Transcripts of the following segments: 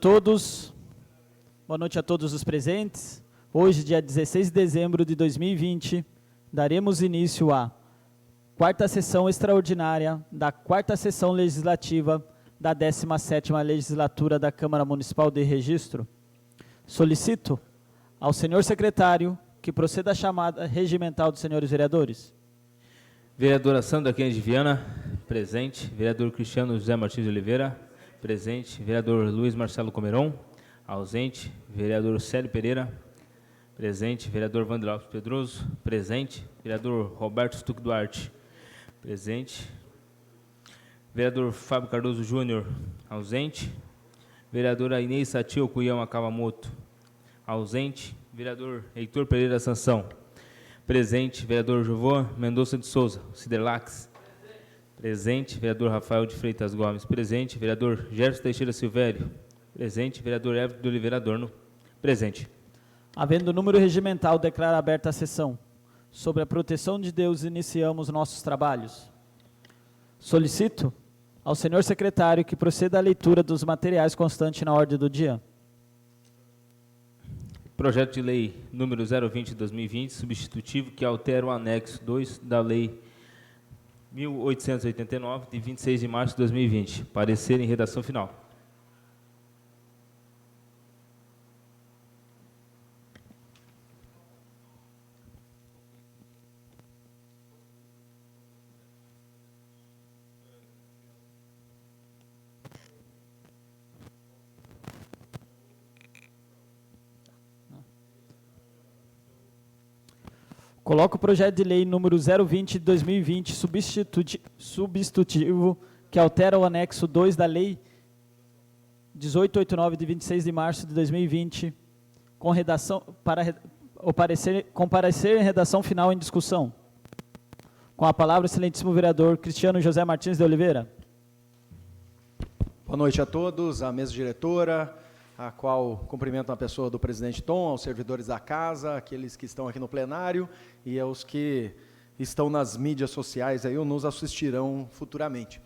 todos. Boa noite a todos os presentes. Hoje, dia 16 de dezembro de 2020, daremos início à quarta sessão extraordinária da quarta sessão legislativa da 17ª legislatura da Câmara Municipal de Registro. Solicito ao senhor secretário que proceda à chamada regimental dos senhores vereadores. Vereadora Sandra Kennedy Viana, presente. Vereador Cristiano José Martins de Oliveira, presente. Vereador Luiz Marcelo Comeron, ausente. Vereador Célio Pereira, presente. Vereador Wander Lopes Pedroso, presente. Vereador Roberto Stuck Duarte, presente. Vereador Fábio Cardoso Júnior, ausente. Vereadora Inês Satio Cuyama Kawamoto, ausente. Vereador Heitor Pereira Sansão, presente. Vereador Jovan Mendonça de Souza, Siderlax, presente. Vereador Rafael de Freitas Gomes, presente. Vereador Gerson Teixeira Silvério, presente. Vereador Everton de Oliveira Adorno, presente. Havendo número regimental, declaro aberta a sessão. Sobre a proteção de Deus, iniciamos nossos trabalhos. Solicito ao senhor secretário que proceda à leitura dos materiais constantes na ordem do dia. Projeto de lei número 020/2020, substitutivo, que altera o anexo 2 da lei 1889, de 26 de março de 2020. Parecer em redação final. Coloco o projeto de lei número 020/2020, substitutivo, que altera o anexo 2 da lei 1889, de 26 de março de 2020, com redação com parecer em redação final em discussão. Com a palavra o excelentíssimo vereador Cristiano José Martins de Oliveira. Boa noite a todos, a mesa diretora, a qual cumprimento a pessoa do presidente Tom, aos servidores da casa, aqueles que estão aqui no plenário e aos que estão nas mídias sociais aí ou nos assistirão futuramente.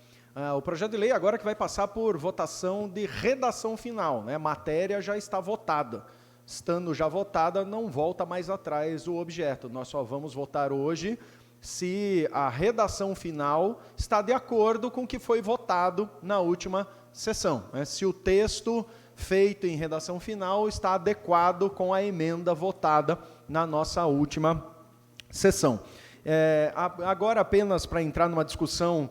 O projeto de lei agora que vai passar por votação de redação final, né? A matéria já está votada. Estando já votada, não volta mais atrás o objeto. Nós só vamos votar hoje se a redação final está de acordo com o que foi votado na última sessão, né? Se o texto feito em redação final está adequado com a emenda votada na nossa última sessão. Agora, apenas para entrar numa discussão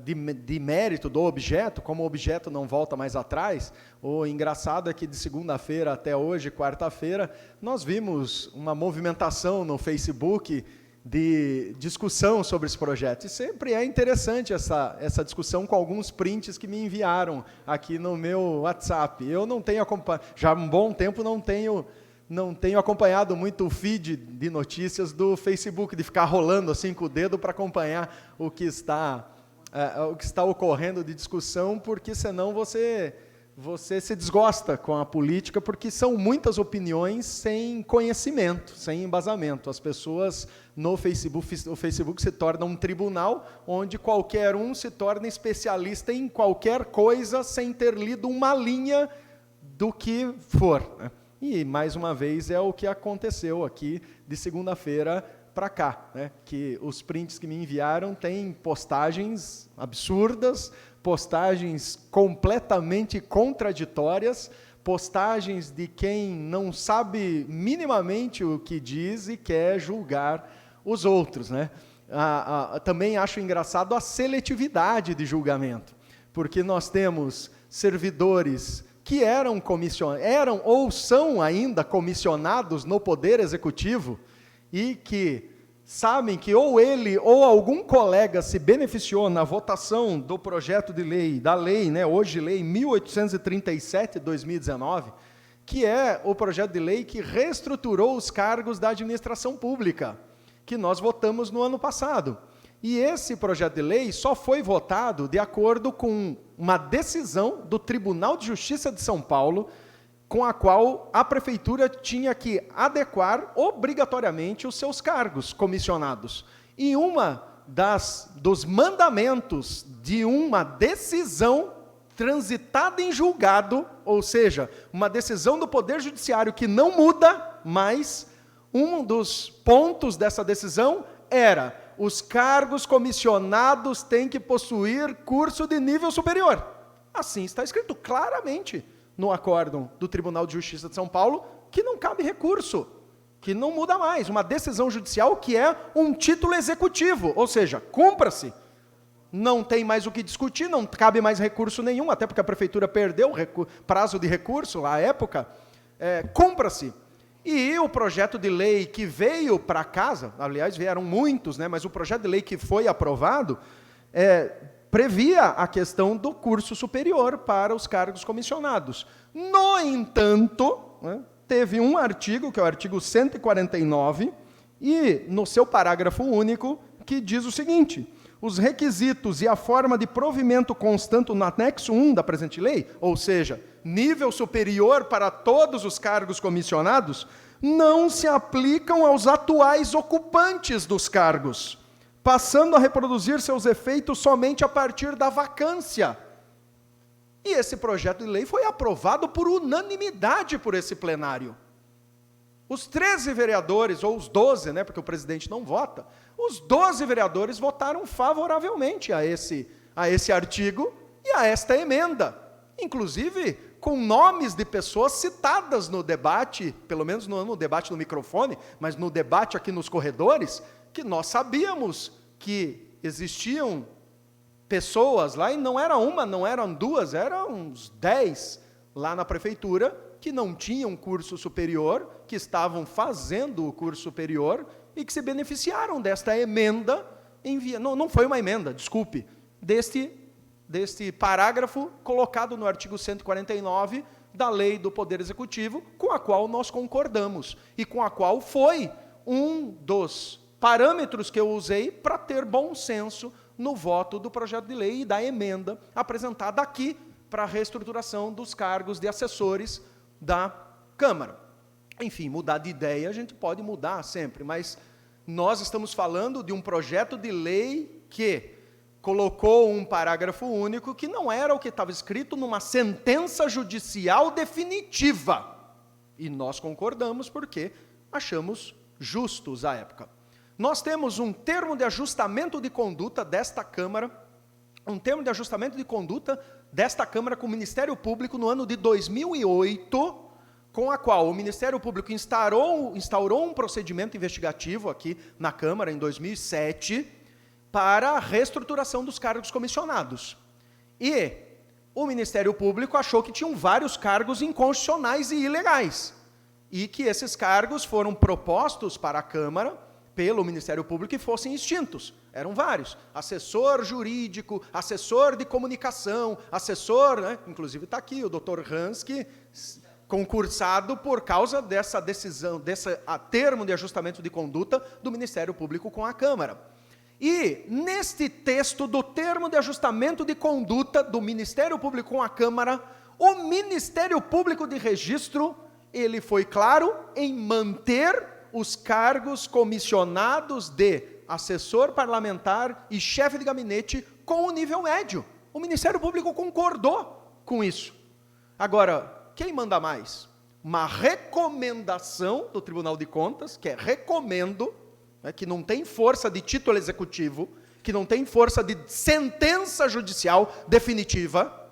de mérito do objeto, como o objeto não volta mais atrás, o engraçado é que de segunda-feira até hoje, quarta-feira, nós vimos uma movimentação no Facebook de discussão sobre esse projeto. E sempre é interessante essa discussão com alguns prints que me enviaram aqui no meu WhatsApp. Eu não tenho acompanhado, já há um bom tempo não tenho acompanhado muito o feed de notícias do Facebook, de ficar rolando assim com o dedo para acompanhar o que está ocorrendo de discussão, porque senão você se desgosta com a política, porque são muitas opiniões sem conhecimento, sem embasamento. As pessoas no Facebook, o Facebook se torna um tribunal onde qualquer um se torna especialista em qualquer coisa sem ter lido uma linha do que for, né? E, mais uma vez, é o que aconteceu aqui de segunda-feira para cá, né? Que os prints que me enviaram têm postagens absurdas, postagens completamente contraditórias, postagens de quem não sabe minimamente o que diz e quer julgar os outros, né? Também acho engraçado a seletividade de julgamento, porque nós temos servidores que eram ou são ainda comissionados no Poder Executivo e que sabem que ou ele ou algum colega se beneficiou na votação do projeto de lei, da lei, né, hoje lei 1837/2019, que é o projeto de lei que reestruturou os cargos da administração pública, que nós votamos no ano passado. E esse projeto de lei só foi votado de acordo com uma decisão do Tribunal de Justiça de São Paulo, com a qual a prefeitura tinha que adequar obrigatoriamente os seus cargos comissionados. E dos mandamentos de uma decisão transitada em julgado, ou seja, uma decisão do Poder Judiciário que não muda, mas um dos pontos dessa decisão era: os cargos comissionados têm que possuir curso de nível superior. Assim está escrito claramente no acórdão do Tribunal de Justiça de São Paulo, que não cabe recurso, que não muda mais. Uma decisão judicial que é um título executivo, ou seja, cumpra-se. Não tem mais o que discutir, não cabe mais recurso nenhum, até porque a prefeitura perdeu o prazo de recurso lá à época. Cumpra-se. E o projeto de lei que veio para casa, aliás, vieram muitos, né, mas o projeto de lei que foi aprovado previa a questão do curso superior para os cargos comissionados. No entanto, né, teve um artigo, que é o artigo 149, e no seu parágrafo único, que diz o seguinte: os requisitos e a forma de provimento constante no anexo 1 da presente lei, ou seja, nível superior para todos os cargos comissionados, não se aplicam aos atuais ocupantes dos cargos, passando a reproduzir seus efeitos somente a partir da vacância. E esse projeto de lei foi aprovado por unanimidade por esse plenário. Os 13 vereadores, ou os 12, né, porque o presidente não vota, os 12 vereadores votaram favoravelmente a esse artigo e a esta emenda, inclusive com nomes de pessoas citadas no debate, pelo menos não no debate no microfone, mas no debate aqui nos corredores, que nós sabíamos que existiam pessoas lá, e não era uma, não eram duas, eram uns 10 lá na prefeitura, que não tinham curso superior, que estavam fazendo o curso superior e que se beneficiaram desta emenda, não foi uma emenda, desculpe, deste parágrafo colocado no artigo 149 da Lei do Poder Executivo, com a qual nós concordamos, e com a qual foi um dos parâmetros que eu usei para ter bom senso no voto do projeto de lei e da emenda apresentada aqui para a reestruturação dos cargos de assessores da Câmara. Enfim, mudar de ideia a gente pode mudar sempre, mas nós estamos falando de um projeto de lei que colocou um parágrafo único que não era o que estava escrito numa sentença judicial definitiva. E nós concordamos porque achamos justos à época. Nós temos um termo de ajustamento de conduta desta Câmara, com o Ministério Público no ano de 2008, com a qual o Ministério Público instaurou um procedimento investigativo aqui na Câmara em 2007 para a reestruturação dos cargos comissionados. E o Ministério Público achou que tinham vários cargos inconstitucionais e ilegais, e que esses cargos foram propostos para a Câmara pelo Ministério Público e fossem extintos. Eram vários: assessor jurídico, assessor de comunicação, assessor, né? Inclusive está aqui o Dr. Hansky, concursado por causa dessa decisão, desse termo de ajustamento de conduta do Ministério Público com a Câmara. E, neste texto do termo de ajustamento de conduta do Ministério Público com a Câmara, o Ministério Público de Registro, ele foi claro em manter os cargos comissionados de assessor parlamentar e chefe de gabinete com o nível médio. O Ministério Público concordou com isso. Agora, quem manda mais? Uma recomendação do Tribunal de Contas, que é recomendo, né, que não tem força de título executivo, que não tem força de sentença judicial definitiva,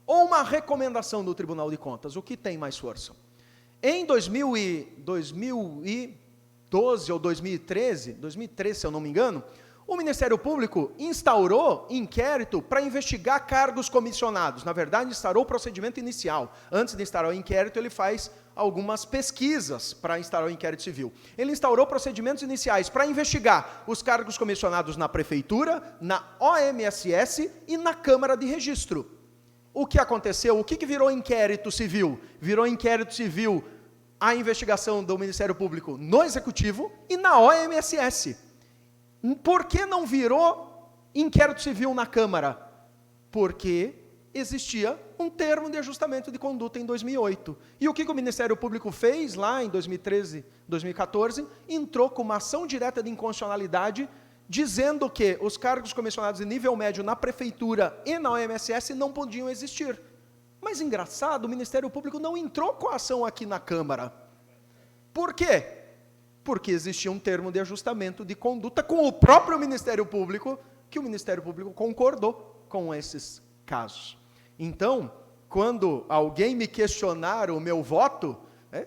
ou uma recomendação do Tribunal de Contas? O que tem mais força? Em 2012 ou 2013, se eu não me engano, o Ministério Público instaurou inquérito para investigar cargos comissionados. Na verdade, instaurou o procedimento inicial. Antes de instaurar o inquérito, ele faz algumas pesquisas para instaurar o inquérito civil. Ele instaurou procedimentos iniciais para investigar os cargos comissionados na Prefeitura, na OMSS e na Câmara de Registro. O que aconteceu? O que virou inquérito civil? Virou inquérito civil a investigação do Ministério Público no Executivo e na OMSS. Por que não virou inquérito civil na Câmara? Porque existia um termo de ajustamento de conduta em 2008. E o que o Ministério Público fez lá em 2013, 2014? Entrou com uma ação direta de inconstitucionalidade dizendo que os cargos comissionados de nível médio na prefeitura e na OMSS não podiam existir. Mas, engraçado, o Ministério Público não entrou com a ação aqui na Câmara. Por quê? Porque existia um termo de ajustamento de conduta com o próprio Ministério Público, que o Ministério Público concordou com esses casos. Então, quando alguém me questionar o meu voto,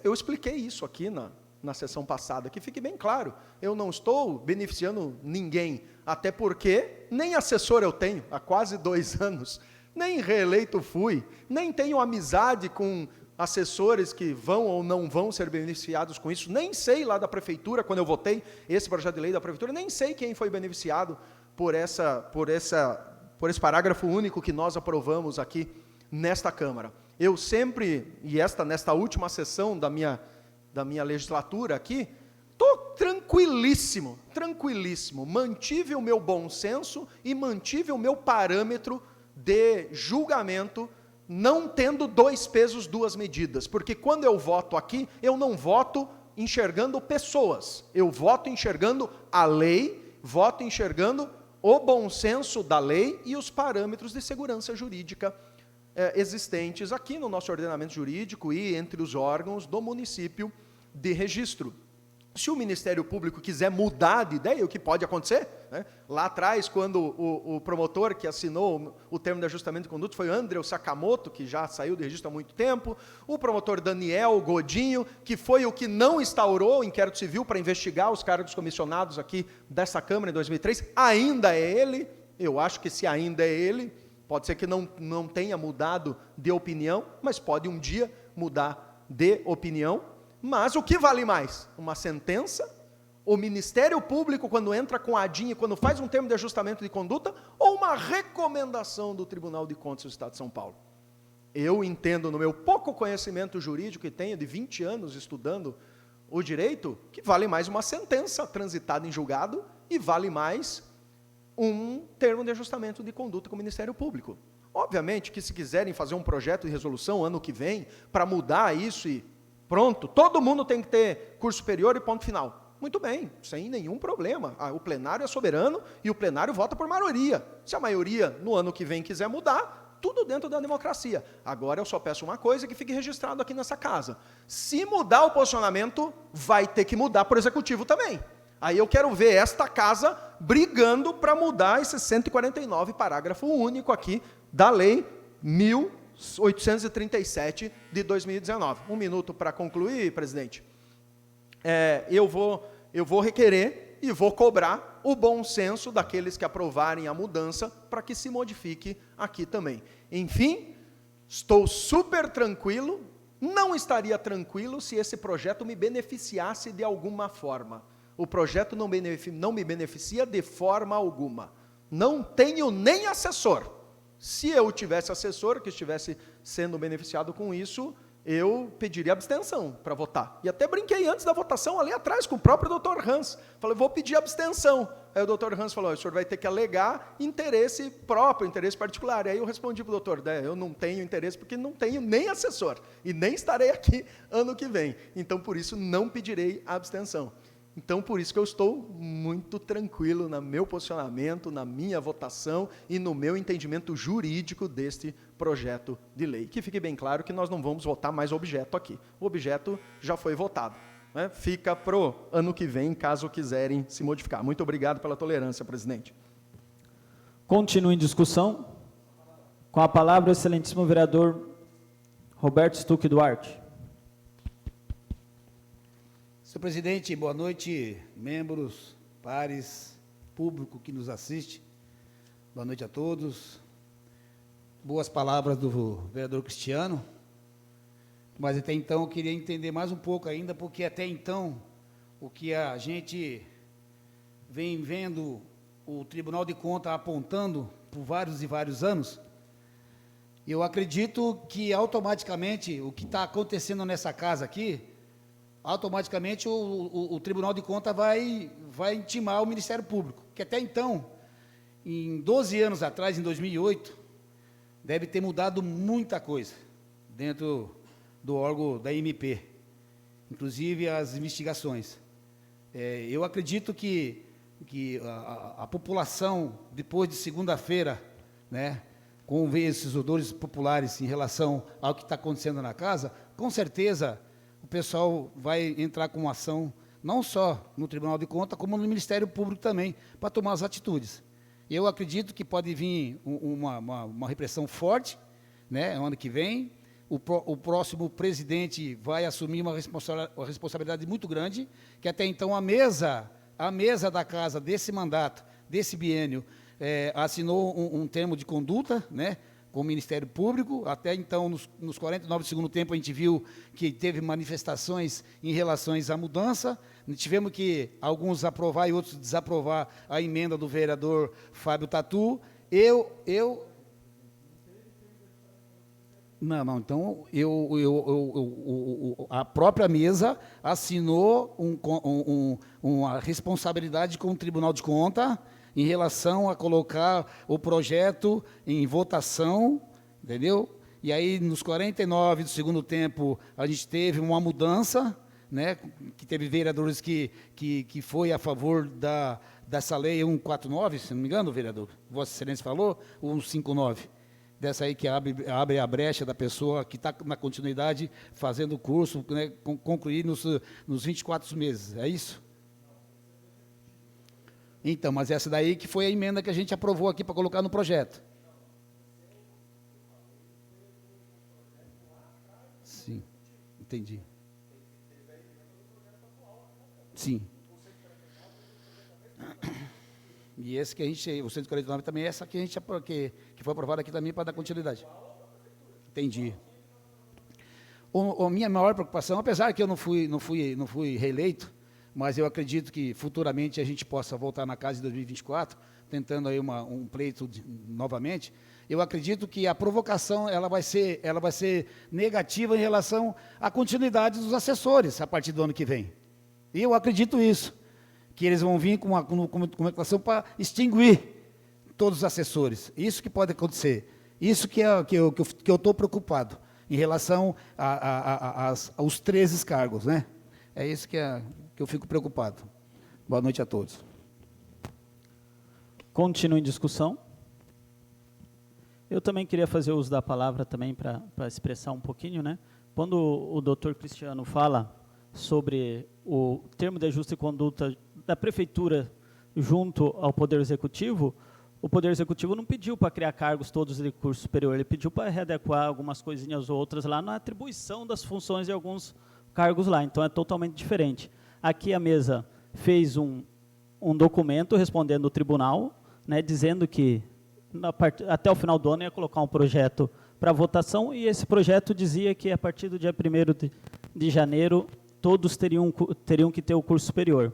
eu expliquei isso aqui na sessão passada, que fique bem claro, eu não estou beneficiando ninguém, até porque nem assessor eu tenho, há quase 2 anos, nem reeleito fui, nem tenho amizade com assessores que vão ou não vão ser beneficiados com isso, nem sei lá da prefeitura, quando eu votei esse projeto de lei da prefeitura, nem sei quem foi beneficiado por esse parágrafo único que nós aprovamos aqui nesta Câmara. Eu sempre, e nesta última sessão da minha legislatura aqui, estou tranquilíssimo, mantive o meu bom senso e mantive o meu parâmetro de julgamento, não tendo 2 pesos, 2 medidas, porque quando eu voto aqui, eu não voto enxergando pessoas, eu voto enxergando a lei, voto enxergando o bom senso da lei e os parâmetros de segurança jurídica existentes aqui no nosso ordenamento jurídico e entre os órgãos do município de registro. Se o Ministério Público quiser mudar de ideia, o que pode acontecer, né? Lá atrás, quando o promotor que assinou o termo de ajustamento de conduta foi André Sakamoto, que já saiu de registro há muito tempo, o promotor Daniel Godinho, que foi o que não instaurou o inquérito civil para investigar os cargos comissionados aqui dessa Câmara em 2003, ainda é ele, eu acho que se ainda é ele, pode ser que não tenha mudado de opinião, mas pode um dia mudar de opinião. Mas o que vale mais? Uma sentença? O Ministério Público, quando entra com a ADIM, quando faz um termo de ajustamento de conduta, ou uma recomendação do Tribunal de Contas do Estado de São Paulo? Eu entendo, no meu pouco conhecimento jurídico que tenho, de 20 anos estudando o direito, que vale mais uma sentença transitada em julgado e vale mais um termo de ajustamento de conduta com o Ministério Público. Obviamente que se quiserem fazer um projeto de resolução ano que vem, para mudar isso e pronto, todo mundo tem que ter curso superior e ponto final. Muito bem, sem nenhum problema. O plenário é soberano e o plenário vota por maioria. Se a maioria, no ano que vem, quiser mudar, tudo dentro da democracia. Agora eu só peço uma coisa que fique registrado aqui nessa casa. Se mudar o posicionamento, vai ter que mudar para o executivo também. Aí eu quero ver esta casa brigando para mudar esse 149 parágrafo único aqui da lei 1837 de 2019. 1 minuto para concluir, presidente. Eu vou requerer e vou cobrar o bom senso daqueles que aprovarem a mudança para que se modifique aqui também. Enfim, estou super tranquilo, não estaria tranquilo se esse projeto me beneficiasse de alguma forma. O projeto não me beneficia de forma alguma. Não tenho nem assessor. Se eu tivesse assessor que estivesse sendo beneficiado com isso, eu pediria abstenção para votar. E até brinquei antes da votação ali atrás com o próprio Dr. Hans. Falei, vou pedir abstenção. Aí o Dr. Hans falou, o senhor vai ter que alegar interesse próprio, interesse particular. E aí eu respondi para o doutor, eu não tenho interesse porque não tenho nem assessor. E nem estarei aqui ano que vem. Então, por isso, não pedirei abstenção. Então, por isso que eu estou muito tranquilo no meu posicionamento, na minha votação e no meu entendimento jurídico deste projeto de lei. Que fique bem claro que nós não vamos votar mais objeto aqui. O objeto já foi votado. Né? Fica para o ano que vem, caso quiserem se modificar. Muito obrigado pela tolerância, presidente. Continua em discussão. Com a palavra, o excelentíssimo vereador Roberto Stuck Duarte. Senhor presidente, boa noite, membros, pares, público que nos assiste. Boa noite a todos. Boas palavras do vereador Cristiano, mas até então eu queria entender mais um pouco ainda, porque até então o que a gente vem vendo o Tribunal de Contas apontando por vários e vários anos, eu acredito que automaticamente o que está acontecendo nessa casa aqui, automaticamente o Tribunal de Contas vai intimar o Ministério Público, que até então, em 12 anos atrás, em 2008, deve ter mudado muita coisa dentro do órgão da MP, inclusive as investigações. Eu acredito que que a população, depois de segunda-feira, né, com esses odores populares em relação ao que está acontecendo na casa, com certeza o pessoal vai entrar com uma ação, não só no Tribunal de Contas, como no Ministério Público também, para tomar as atitudes. Eu acredito que pode vir uma repressão forte, né, ano que vem. O próximo presidente vai assumir uma responsabilidade muito grande, que até então a mesa da casa desse mandato, desse biênio, assinou um termo de conduta, né, com o Ministério Público. Até então, nos 49 do segundo tempo, a gente viu que teve manifestações em relação à mudança. Tivemos que alguns aprovar e outros desaprovar a emenda do vereador Fábio Tatu. Então, a própria mesa assinou uma responsabilidade com o Tribunal de Contas em relação a colocar o projeto em votação, entendeu? E aí, nos 49 do segundo tempo, a gente teve uma mudança, né, que teve vereadores que foi a favor dessa lei 149, se não me engano, vereador, Vossa Excelência falou, ou 159. Dessa aí que abre a brecha da pessoa que está na continuidade fazendo o curso, né, concluir nos 24 meses, é isso? Então, mas essa daí que foi a emenda que a gente aprovou aqui para colocar no projeto. Sim, entendi. Sim. E esse que a gente, o 149 também é essa que a gente que foi aprovada aqui também para dar continuidade. Entendi. A minha maior preocupação, apesar que eu não fui reeleito, mas eu acredito que futuramente a gente possa voltar na casa em 2024, tentando aí um pleito novamente. Eu acredito que a provocação ela vai ser negativa em relação à continuidade dos assessores a partir do ano que vem. E eu acredito isso, que eles vão vir com uma comunicação para extinguir todos os assessores. Isso que pode acontecer. Isso que eu estou preocupado em relação aos 13 cargos, né? É isso que eu fico preocupado. Boa noite a todos. Continua em discussão. Eu também queria fazer uso da palavra também para expressar um pouquinho, né? Quando o doutor Cristiano fala sobre o termo de ajuste e conduta da prefeitura junto ao Poder Executivo, o Poder Executivo não pediu para criar cargos todos de curso superior, ele pediu para readequar algumas coisinhas ou outras lá na atribuição das funções de alguns cargos lá, então é totalmente diferente. Aqui a mesa fez um documento respondendo o tribunal, né, dizendo que até o final do ano ia colocar um projeto para votação, e esse projeto dizia que a partir do dia 1º de janeiro todos teriam que ter o curso superior.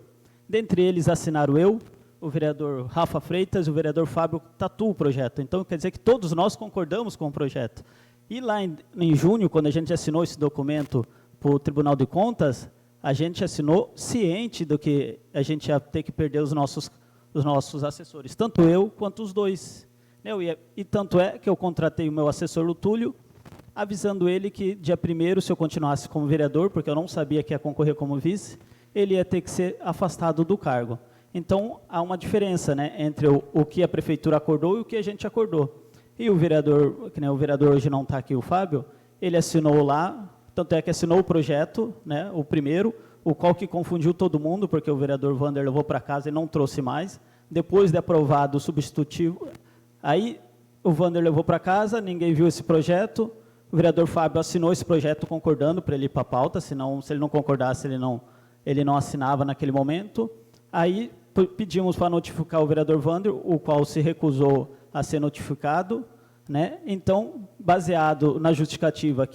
Dentre eles assinaram eu, o vereador Rafa Freitas e o vereador Fábio Tatu o projeto. Então, quer dizer que todos nós concordamos com o projeto. E lá em junho, quando a gente assinou esse documento para o Tribunal de Contas, a gente assinou ciente do que a gente ia ter que perder os nossos assessores, tanto eu quanto os dois. E tanto é que eu contratei o meu assessor, o Túlio, avisando ele que dia 1º, se eu continuasse como vereador, porque eu não sabia que ia concorrer como vice, ele ia ter que ser afastado do cargo. Então, há uma diferença, né, entre o que a prefeitura acordou e o que a gente acordou. E o vereador, que nem o vereador hoje não está aqui, o Fábio, ele assinou lá, tanto é que assinou o projeto, né, o primeiro, o qual que confundiu todo mundo, porque o vereador Wander levou para casa e não trouxe mais. Depois de aprovado o substitutivo, aí o Wander levou para casa, ninguém viu esse projeto, o vereador Fábio assinou esse projeto concordando para ele ir para a pauta, senão, se ele não concordasse, ele não assinava naquele momento. Aí pedimos para notificar o vereador Wander, o qual se recusou a ser notificado, né? Então, baseado na justificativa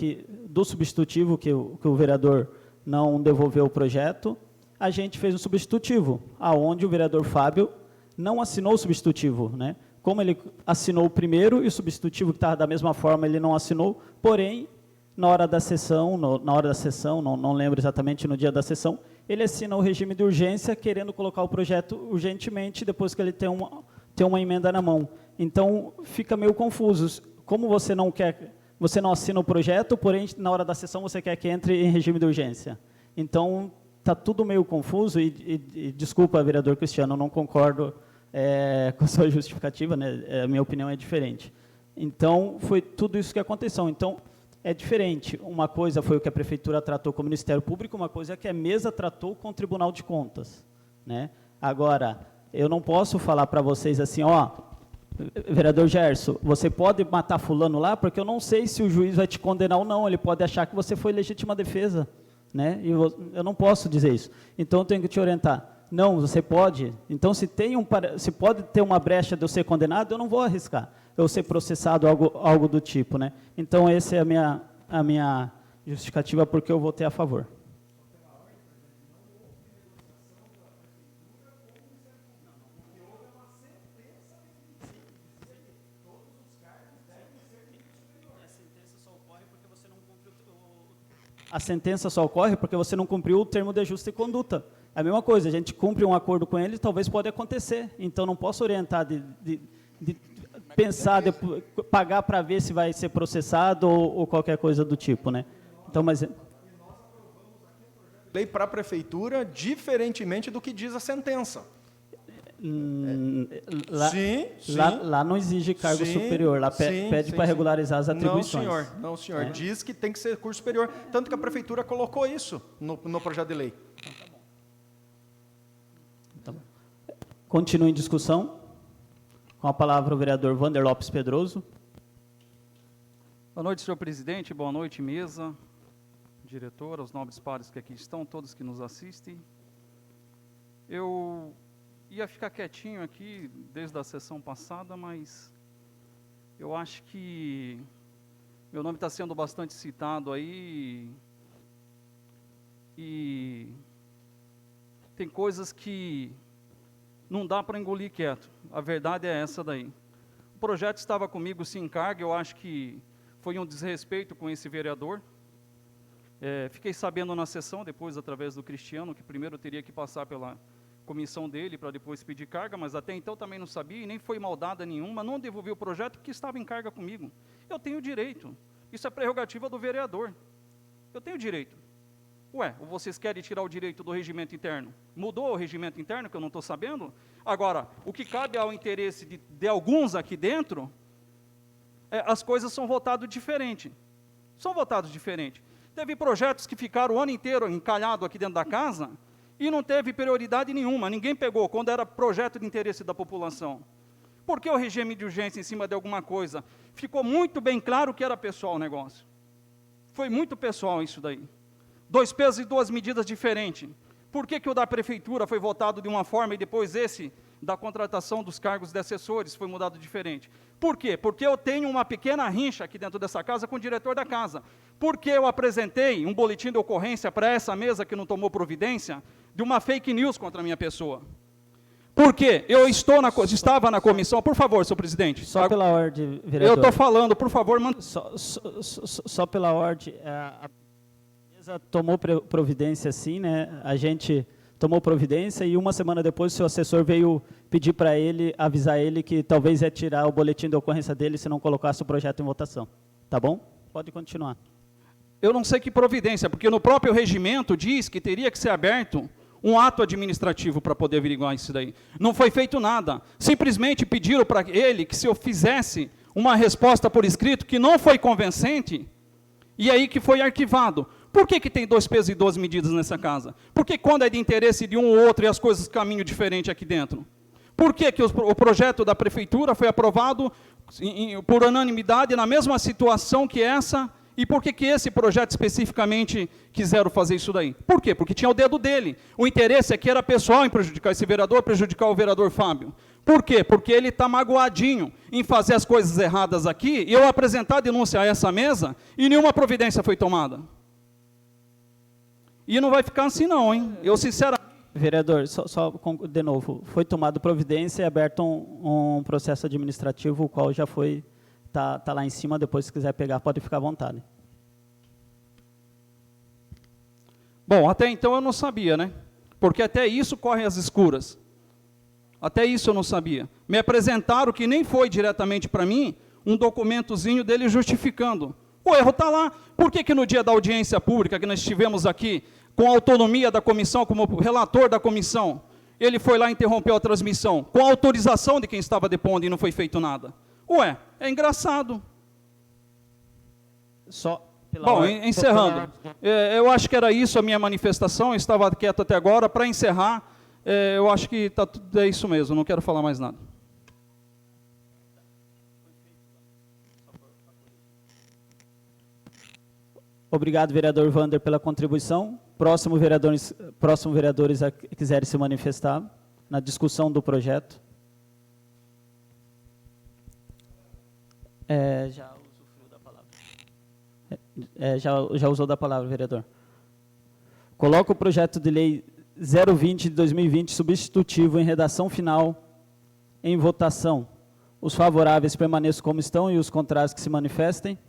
do substitutivo, que o vereador não devolveu o projeto, a gente fez um substitutivo, aonde o vereador Fábio não assinou o substitutivo, né? Como ele assinou o primeiro e o substitutivo que estava da mesma forma, ele não assinou, porém, na hora da sessão, não lembro exatamente no dia da sessão, ele assina o regime de urgência, querendo colocar o projeto urgentemente, depois que ele tem uma emenda na mão. Então, fica meio confuso. Como você não assina o projeto, porém, na hora da sessão, você quer que entre em regime de urgência. Então, está tudo meio confuso e desculpa, vereador Cristiano, eu não concordo com a sua justificativa, né? A minha opinião é diferente. Então, foi tudo isso que aconteceu. Então, é diferente. Uma coisa foi o que a Prefeitura tratou com o Ministério Público, uma coisa é que a mesa tratou com o Tribunal de Contas, né? Agora, eu não posso falar para vocês assim, ó, vereador Gerson, você pode matar fulano lá, porque eu não sei se o juiz vai te condenar ou não, ele pode achar que você foi legítima defesa, né? E eu não posso dizer isso. Então, eu tenho que te orientar. Não, você pode. Então, se pode ter uma brecha de eu ser condenado, eu não vou arriscar eu ser processado, algo do tipo, né? Então, essa é a minha justificativa porque eu votei a favor. A sentença só ocorre porque você não cumpriu o termo de ajuste e conduta. É a mesma coisa, a gente cumpre um acordo com ele, talvez pode acontecer. Então, não posso orientar de pensar, de pagar para ver se vai ser processado ou qualquer coisa do tipo, né? Então, mas... Lei para a prefeitura, diferentemente do que diz a sentença. Lá não exige cargo superior, lá pede para regularizar as atribuições. Não, senhor. Diz que tem que ser curso superior. Tanto que a prefeitura colocou isso no projeto de lei. Então, continua em discussão. Com a palavra o vereador Wander Lopes Pedroso. Boa noite, senhor presidente. Boa noite, mesa, diretora, os nobres pares que aqui estão, todos que nos assistem. Eu ia ficar quietinho aqui desde a sessão passada, mas eu acho que meu nome está sendo bastante citado aí e tem coisas que não dá para engolir quieto. A verdade é essa daí. O projeto estava comigo, se encarga, eu acho que foi um desrespeito com esse vereador. Fiquei sabendo na sessão, depois através do Cristiano, que primeiro teria que passar pela comissão dele para depois pedir carga, mas até então também não sabia e nem foi maldada nenhuma, não devolvi o projeto porque estava em carga comigo. Eu tenho direito, isso é prerrogativa do vereador. Eu tenho direito. Ué, ou vocês querem tirar o direito do regimento interno? Mudou o regimento interno, que eu não estou sabendo? Agora, o que cabe ao interesse de alguns aqui dentro, as coisas são votadas diferente. São votados diferente. Teve projetos que ficaram o ano inteiro encalhados aqui dentro da casa e não teve prioridade nenhuma, ninguém pegou, quando era projeto de interesse da população. Por que o regime de urgência em cima de alguma coisa? Ficou muito bem claro que era pessoal o negócio. Foi muito pessoal isso daí. 2 pesos e 2 medidas diferentes. Por que o da prefeitura foi votado de uma forma e depois esse da contratação dos cargos de assessores foi mudado diferente? Por quê? Porque eu tenho uma pequena rincha aqui dentro dessa casa com o diretor da casa. Porque eu apresentei um boletim de ocorrência para essa mesa que não tomou providência de uma fake news contra a minha pessoa. Por quê? Eu estava na comissão... Por favor, senhor presidente. Só pela ordem, vereador. Eu estou falando, por favor... Só pela ordem... A mesa tomou providência, sim, né? A gente tomou providência e uma semana depois o seu assessor veio pedir para ele, avisar ele que talvez ia tirar o boletim de ocorrência dele se não colocasse o projeto em votação. Tá bom? Pode continuar. Eu não sei que providência, porque no próprio regimento diz que teria que ser aberto um ato administrativo para poder averiguar isso daí. Não foi feito nada. Simplesmente pediram para ele que se eu fizesse uma resposta por escrito que não foi convincente, e aí que foi arquivado. Por que tem 2 pesos e 2 medidas nessa casa? Porque quando é de interesse de um ou outro e as coisas caminham diferente aqui dentro? Por que o projeto da prefeitura foi aprovado por unanimidade na mesma situação que essa? E por que esse projeto especificamente quiseram fazer isso daí? Por quê? Porque tinha o dedo dele. O interesse aqui era pessoal em prejudicar esse vereador, prejudicar o vereador Fábio. Por quê? Porque ele está magoadinho em fazer as coisas erradas aqui e eu apresentar a denúncia a essa mesa e nenhuma providência foi tomada. E não vai ficar assim não, hein? Eu sinceramente... Vereador, de novo, foi tomado providência e aberto um processo administrativo, o qual já foi, tá lá em cima, depois se quiser pegar pode ficar à vontade. Bom, até então eu não sabia, né? Porque até isso corre às escuras. Até isso eu não sabia. Me apresentaram, que nem foi diretamente para mim, um documentozinho dele justificando. O erro está lá. Por que no dia da audiência pública, que nós estivemos aqui, com a autonomia da comissão, como relator da comissão, ele foi lá e interrompeu a transmissão, com a autorização de quem estava depondo e não foi feito nada. Ué, é engraçado. Bom, encerrando, eu acho que era isso a minha manifestação, eu estava quieto até agora. Para encerrar, eu acho que é isso mesmo, não quero falar mais nada. Obrigado, vereador Vander, pela contribuição. Próximo vereadores a quiserem se manifestar na discussão do projeto. Já usufruiu da palavra. Já usou da palavra, vereador. Coloco o projeto de lei 020 de 2020, substitutivo, em redação final, em votação. Os favoráveis permaneçam como estão e os contrários que se manifestem.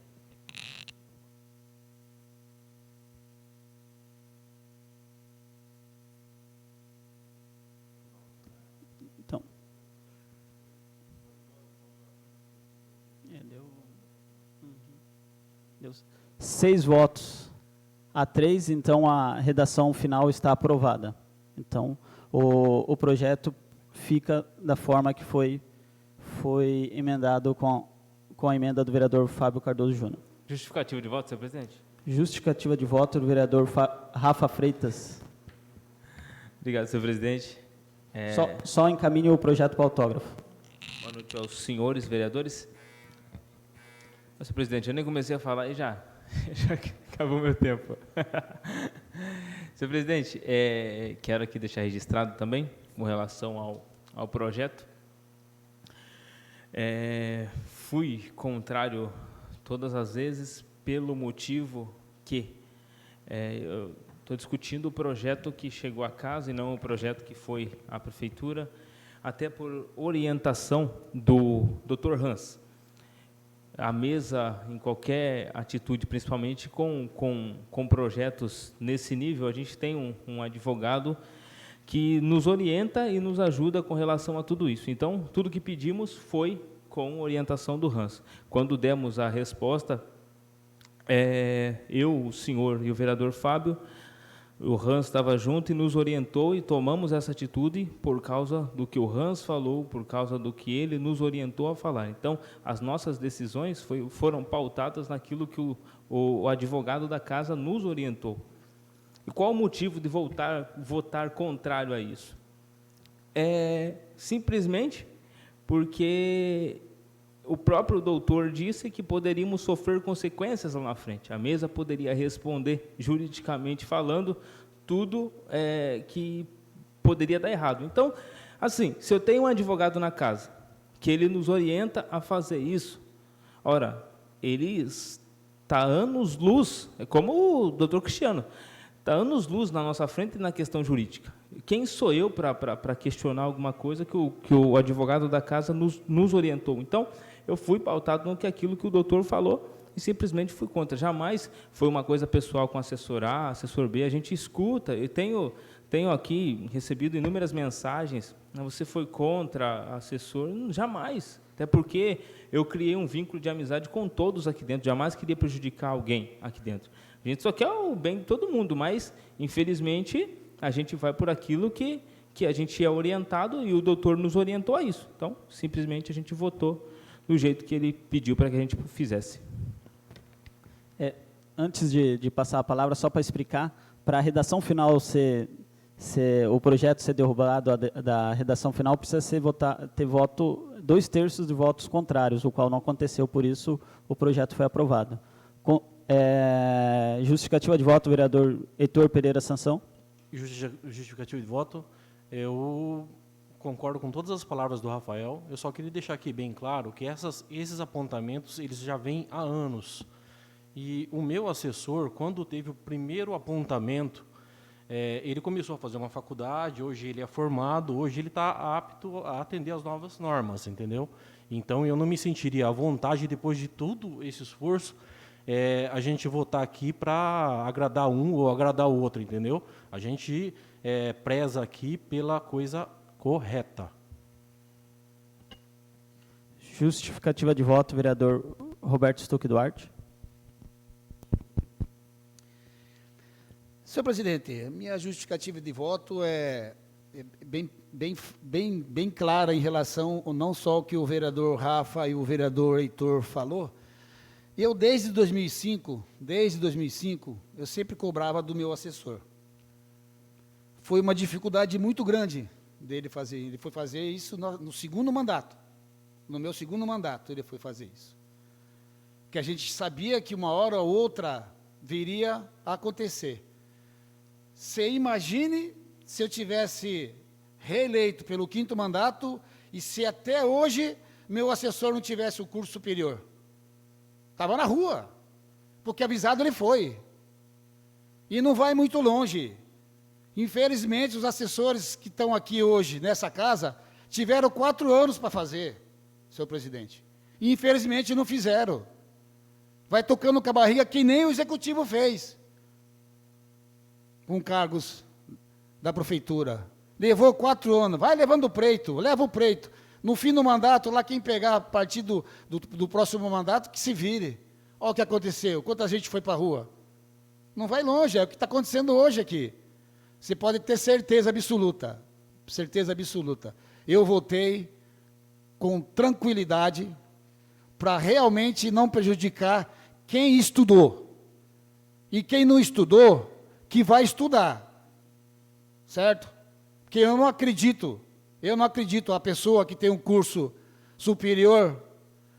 Então, deu 6 votos a 3, então a redação final está aprovada. Então, o projeto fica da forma que foi emendado com a emenda do vereador Fábio Cardoso Júnior. Justificativa de voto, senhor presidente. Justificativa de voto do vereador Rafa Freitas. Obrigado, senhor presidente. Só encaminhe o projeto para o autógrafo. Boa noite aos senhores vereadores. Senhor presidente, eu nem comecei a falar e já acabou meu tempo. Senhor presidente, quero aqui deixar registrado também, com relação ao projeto. Fui contrário todas as vezes pelo motivo que eu estou discutindo o projeto que chegou à casa e não o projeto que foi à prefeitura, até por orientação do Dr. Hans. A mesa, em qualquer atitude, principalmente com projetos nesse nível, a gente tem um advogado que nos orienta e nos ajuda com relação a tudo isso. Então, tudo que pedimos foi com orientação do Hans. Quando demos a resposta, eu, o senhor e o vereador Fábio, o Hans estava junto e nos orientou e tomamos essa atitude por causa do que o Hans falou, por causa do que ele nos orientou a falar. Então, as nossas decisões foram pautadas naquilo que o advogado da casa nos orientou. E qual o motivo de votar contrário a isso? Simplesmente porque o próprio doutor disse que poderíamos sofrer consequências lá na frente. A mesa poderia responder, juridicamente falando, tudo que poderia dar errado. Então, assim, se eu tenho um advogado na casa, que ele nos orienta a fazer isso, ora, ele está anos-luz, é como o doutor Cristiano, está anos-luz na nossa frente na questão jurídica. Quem sou eu para questionar alguma coisa que o advogado da casa nos orientou? Então, eu fui pautado no que aquilo que o doutor falou e simplesmente fui contra. Jamais foi uma coisa pessoal com assessor A, assessor B, a gente escuta. Eu tenho aqui recebido inúmeras mensagens, você foi contra assessor, jamais. Até porque eu criei um vínculo de amizade com todos aqui dentro, jamais queria prejudicar alguém aqui dentro. A gente só quer o bem de todo mundo, mas, infelizmente, a gente vai por aquilo que a gente é orientado e o doutor nos orientou a isso. Então, simplesmente, a gente votou do jeito que ele pediu para que a gente fizesse. Antes de passar a palavra, só para explicar, para a redação final o projeto ser derrubado da redação final, precisa ter 2/3 de votos contrários, o qual não aconteceu, por isso o projeto foi aprovado. Justificativa de voto, vereador Heitor Pereira Sansão. Justificativa de voto, eu concordo com todas as palavras do Rafael, eu só queria deixar aqui bem claro que esses apontamentos, eles já vêm há anos. E o meu assessor, quando teve o primeiro apontamento, ele começou a fazer uma faculdade, hoje ele é formado, hoje ele está apto a atender às novas normas, entendeu? Então, eu não me sentiria à vontade, depois de todo esse esforço, a gente votar aqui para agradar um ou agradar o outro, entendeu? A gente preza aqui pela coisa correta. Justificativa de voto, vereador Roberto Stuck Duarte. Senhor presidente, a minha justificativa de voto é bem clara em relação não só ao que o vereador Rafa e o vereador Heitor falou. Eu, desde 2005, eu sempre cobrava do meu assessor. Foi uma dificuldade muito grande dele fazer. Ele foi fazer isso no segundo mandato. No meu segundo mandato, ele foi fazer isso. Que a gente sabia que uma hora ou outra viria a acontecer. Você imagine se eu tivesse reeleito pelo 5º mandato e se até hoje meu assessor não tivesse o curso superior. Estava na rua, porque avisado ele foi. E não vai muito longe. Infelizmente, os assessores que estão aqui hoje, nessa casa, tiveram 4 anos para fazer, senhor presidente. E, infelizmente, não fizeram. Vai tocando com a barriga que nem o executivo fez. Com cargos da prefeitura. Levou 4 anos. Vai levando o preito, leva o preito. No fim do mandato, lá quem pegar a partir do próximo mandato, que se vire. Olha o que aconteceu, quanta gente foi para a rua. Não vai longe, é o que está acontecendo hoje aqui. Você pode ter certeza absoluta. Eu votei com tranquilidade para realmente não prejudicar quem estudou. E quem não estudou, que vai estudar. Certo? Porque eu não acredito a pessoa que tem um curso superior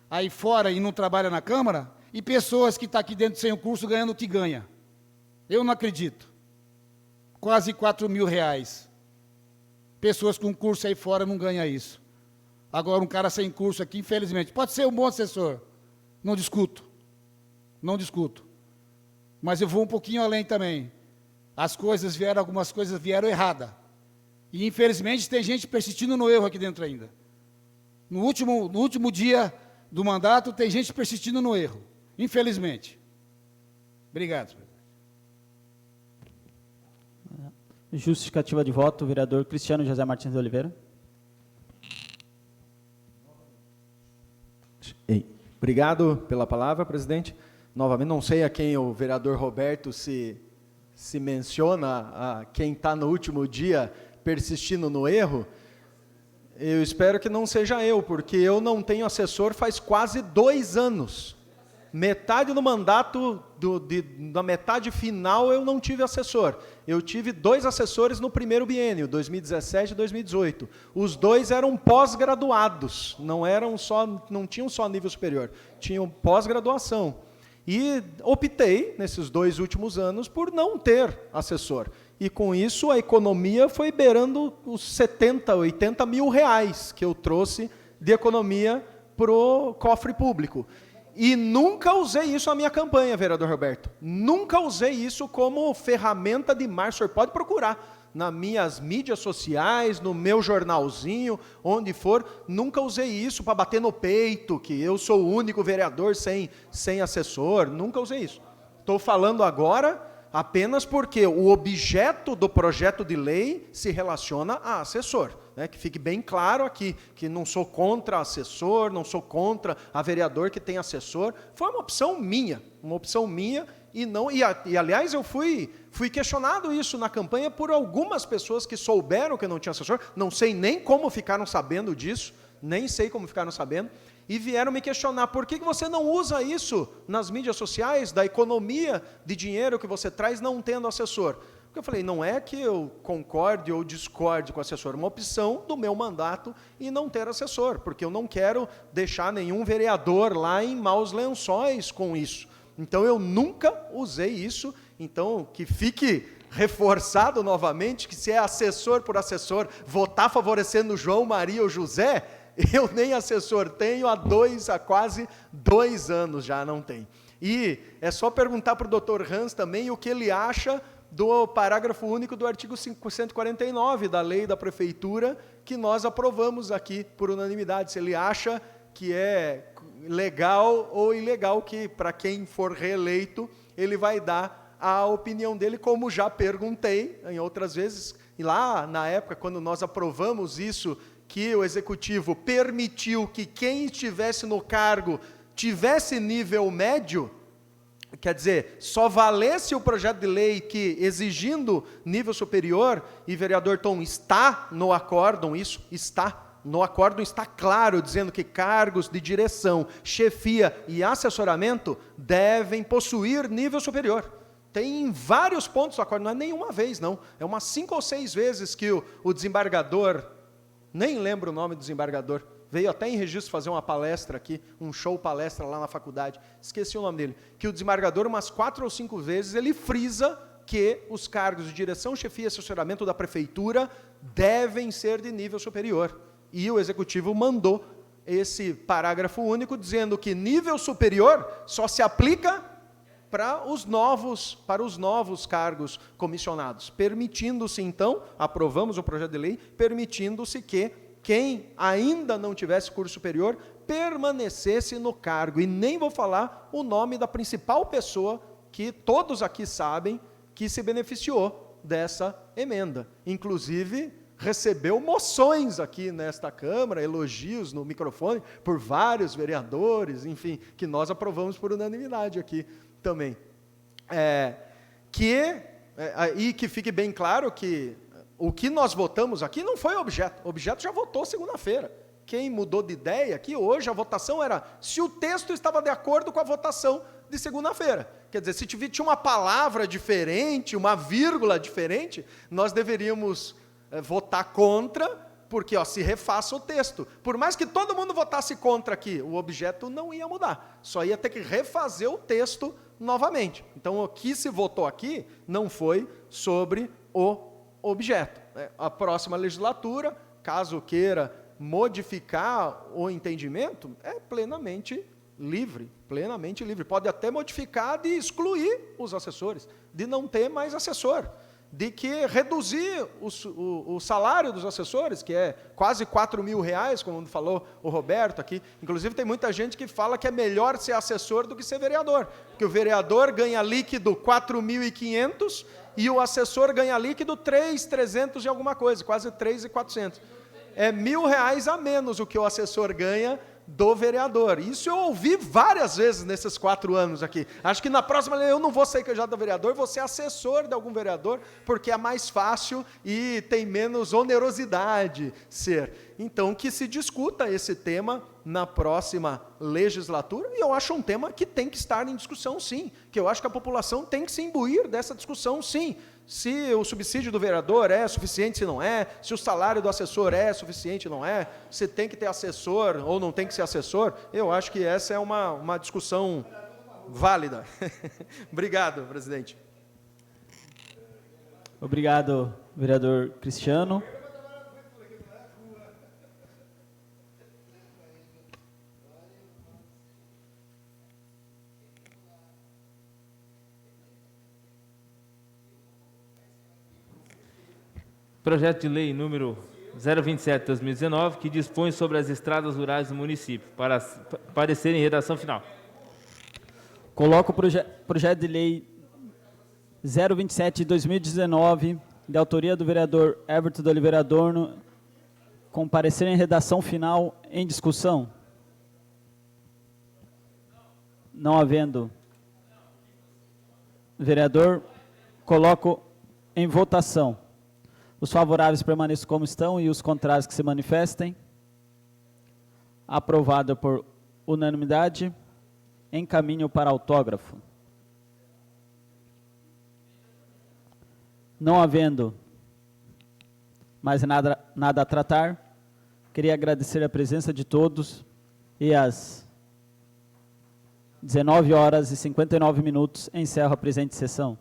aí fora e não trabalha na Câmara, e pessoas que estão aqui dentro sem o curso ganhando o que ganha. Eu não acredito. Quase R$4.000. Pessoas com curso aí fora não ganham isso. Agora, um cara sem curso aqui, infelizmente, pode ser um bom assessor. Não discuto. Mas eu vou um pouquinho além também. Algumas coisas vieram erradas. E, infelizmente, tem gente persistindo no erro aqui dentro ainda. No último dia do mandato, tem gente persistindo no erro. Infelizmente. Obrigado, senhor. Justificativa de voto, vereador Cristiano José Martins de Oliveira. Obrigado pela palavra, presidente. Novamente, não sei a quem o vereador Roberto se menciona, a quem está no último dia persistindo no erro. Eu espero que não seja eu, porque eu não tenho assessor faz quase 2 anos. Metade do mandato, da metade final, eu não tive assessor. Eu tive 2 assessores no primeiro biênio, 2017 e 2018. Os 2 eram pós-graduados, não tinham só nível superior, tinham pós-graduação. E optei, nesses 2 últimos anos, por não ter assessor. E com isso, a economia foi beirando os 70, 80 mil reais que eu trouxe de economia para o cofre público. E nunca usei isso na minha campanha, vereador Roberto. Nunca usei isso como ferramenta de marketing. O senhor pode procurar nas minhas mídias sociais, no meu jornalzinho, onde for. Nunca usei isso para bater no peito, que eu sou o único vereador sem assessor. Nunca usei isso. Estou falando agora apenas porque o objeto do projeto de lei se relaciona a assessor. Né, que fique bem claro aqui, que não sou contra assessor, não sou contra a vereador que tem assessor. Foi uma opção minha, e aliás, eu fui questionado isso na campanha por algumas pessoas que souberam que eu não tinha assessor, não sei nem como ficaram sabendo disso, e vieram me questionar, por que você não usa isso nas mídias sociais, da economia de dinheiro que você traz não tendo assessor? Eu falei, não é que eu concorde ou discorde com o assessor, é uma opção do meu mandato e não ter assessor, porque eu não quero deixar nenhum vereador lá em maus lençóis com isso. Então, eu nunca usei isso, então, que fique reforçado novamente, que se é assessor por assessor, votar favorecendo o João, Maria ou José, eu nem assessor tenho há quase 2 anos já não tenho. E é só perguntar para o Dr. Hans também o que ele acha do parágrafo único do artigo 149 da lei da prefeitura, que nós aprovamos aqui por unanimidade. Se ele acha que é legal ou ilegal, que para quem for reeleito, ele vai dar a opinião dele, como já perguntei em outras vezes, e lá na época, quando nós aprovamos isso, que o executivo permitiu que quem estivesse no cargo tivesse nível médio, quer dizer, só valesse o projeto de lei que, exigindo nível superior, e vereador Tom, está no acórdão, isso está no acórdão, está claro, dizendo que cargos de direção, chefia e assessoramento devem possuir nível superior. Tem vários pontos do acórdão, não é nenhuma vez, não. É umas 5 ou 6 vezes que o desembargador, nem lembro o nome do desembargador, veio até em registro fazer uma palestra aqui, um show palestra lá na faculdade, esqueci o nome dele, que o desembargador, umas 4 ou 5 vezes, ele frisa que os cargos de direção, chefia e assessoramento da prefeitura devem ser de nível superior. E o executivo mandou esse parágrafo único dizendo que nível superior só se aplica para os novos cargos comissionados, permitindo-se então, aprovamos o projeto de lei, permitindo-se que quem ainda não tivesse curso superior permanecesse no cargo. E nem vou falar o nome da principal pessoa que todos aqui sabem que se beneficiou dessa emenda. Inclusive, recebeu moções aqui nesta Câmara, elogios no microfone por vários vereadores, enfim, que nós aprovamos por unanimidade aqui também. E que fique bem claro que o que nós votamos aqui não foi objeto. O objeto já votou segunda-feira. Quem mudou de ideia aqui hoje, a votação era se o texto estava de acordo com a votação de segunda-feira. Quer dizer, se tinha uma palavra diferente, uma vírgula diferente, nós deveríamos votar contra, porque se refaça o texto. Por mais que todo mundo votasse contra aqui, o objeto não ia mudar. Só ia ter que refazer o texto novamente. Então, o que se votou aqui não foi sobre o objeto. A próxima legislatura, caso queira modificar o entendimento, é plenamente livre. Pode até modificar de excluir os assessores, de não ter mais assessor, de que reduzir o salário dos assessores, que é quase R$4.000, como falou o Roberto aqui. Inclusive, tem muita gente que fala que é melhor ser assessor do que ser vereador, porque o vereador ganha líquido R$4.500 e o assessor ganha líquido R$3.300 e alguma coisa, quase R$3.400. É R$1.000 a menos o que o assessor ganha do vereador. Isso eu ouvi várias vezes nesses 4 anos aqui. Acho que na próxima eu não vou sair candidato a vereador, vou ser assessor de algum vereador, porque é mais fácil e tem menos onerosidade ser. Então, que se discuta esse tema na próxima legislatura, e eu acho um tema que tem que estar em discussão, sim, que eu acho que a população tem que se imbuir dessa discussão, sim. Se o subsídio do vereador é suficiente, se não é, se o salário do assessor é suficiente, não é, se tem que ter assessor ou não tem que ser assessor, eu acho que essa é uma discussão válida. Obrigado, presidente. Obrigado, vereador Cristiano. Projeto de lei número 027/2019, que dispõe sobre as estradas rurais do município, para parecer em redação final. Coloco o projeto de lei 027/2019, de autoria do vereador Everton de Oliveira Adorno, com parecer em redação final, em discussão. Não havendo vereador, coloco em votação. Os favoráveis permaneçam como estão e os contrários que se manifestem. Aprovado por unanimidade. Encaminho para autógrafo. Não havendo mais nada a tratar, queria agradecer a presença de todos e às 19h59 encerro a presente sessão.